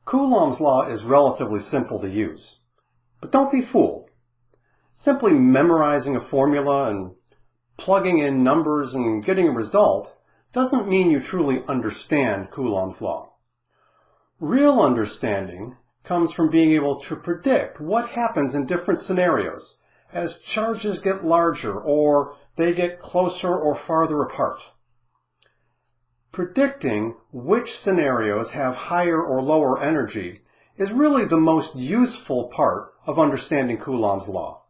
Coulombs law is relatively simple to use, but don't be fooled. Simply memorizing a formula and plugging in numbers and getting a result doesn't mean you truly understand Coulombs law. Real understanding comes from being able to predict what happens in different scenarios as charges get larger or they get closer or farther apart. Predicting which scenarios have higher or lower energy is really the most useful part of understanding Coulombs law.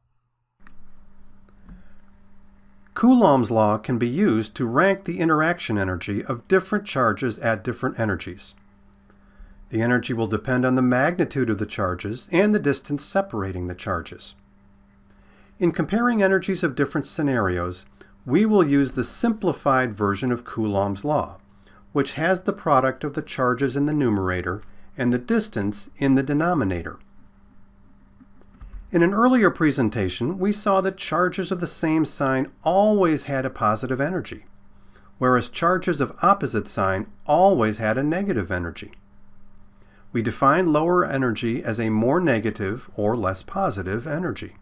Coulombs law can be used to rank the interaction energy of different charges at different energies. The energy will depend on the magnitude of the charges and the distance separating the charges. In comparing energies of different scenarios, we will use the simplified version of Coulombs law, which has the product of the charges in the numerator and the distance in the denominator. In an earlier presentation, we saw that charges of the same sign always had a positive energy, whereas charges of opposite sign always had a negative energy. We define lower energy as a more negative or less positive energy.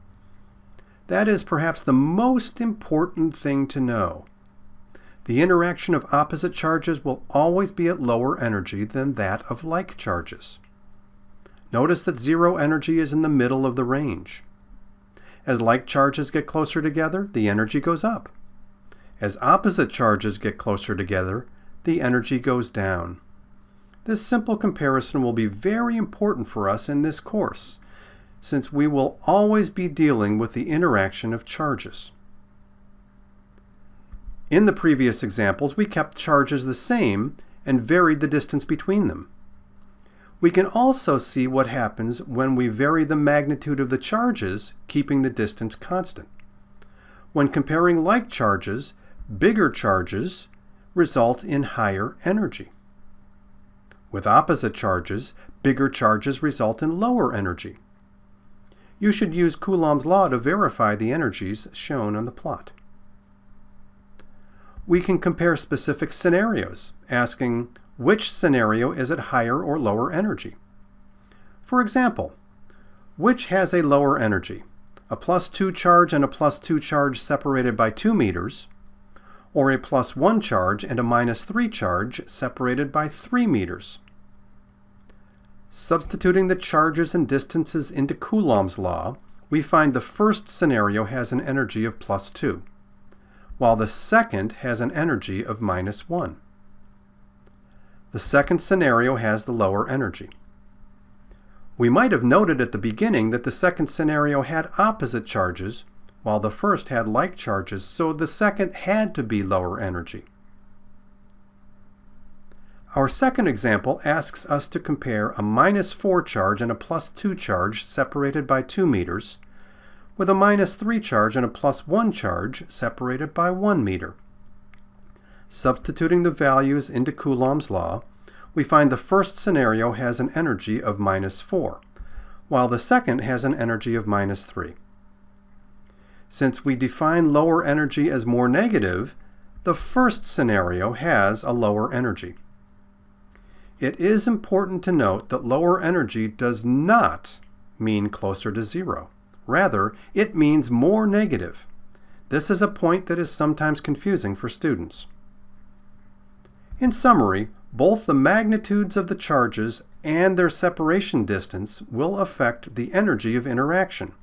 That is perhaps the most important thing to know. The interaction of opposite charges will always be at lower energy than that of like charges. Notice that zero energy is in the middle of the range. As like charges get closer together, the energy goes up. As opposite charges get closer together, the energy goes down. This simple comparison will be very important for us in this course, since we will always be dealing with the interaction of charges. In the previous examples, we kept charges the same and varied the distance between them. We can also see what happens when we vary the magnitude of the charges, keeping the distance constant. When comparing like charges, bigger charges result in higher energy. With opposite charges, bigger charges result in lower energy. You should use Coulombs law to verify the energies shown on the plot. We can compare specific scenarios, asking which scenario is at higher or lower energy. For example, which has a lower energy, a +2 charge and a +2 charge separated by 2 meters, or a +1 charge and a -3 charge separated by 3 meters? Substituting the charges and distances into Coulombs law, we find the first scenario has an energy of +2, while the second has an energy of -1. The second scenario has the lower energy. We might have noted at the beginning that the second scenario had opposite charges, while the first had like charges, so the second had to be lower energy. Our second example asks us to compare a -4 charge and a +2 charge separated by 2 meters with a -3 charge and a +1 charge separated by 1 meter. Substituting the values into Coulombs law, we find the first scenario has an energy of -4, while the second has an energy of -3. Since we define lower energy as more negative, the first scenario has a lower energy. It is important to note that lower energy does not mean closer to zero. Rather, it means more negative. This is a point that is sometimes confusing for students. In summary, both the magnitudes of the charges and their separation distance will affect the energy of interaction.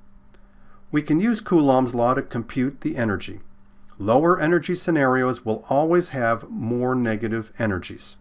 We can use Coulombs law to compute the energy. Lower energy scenarios will always have more negative energies.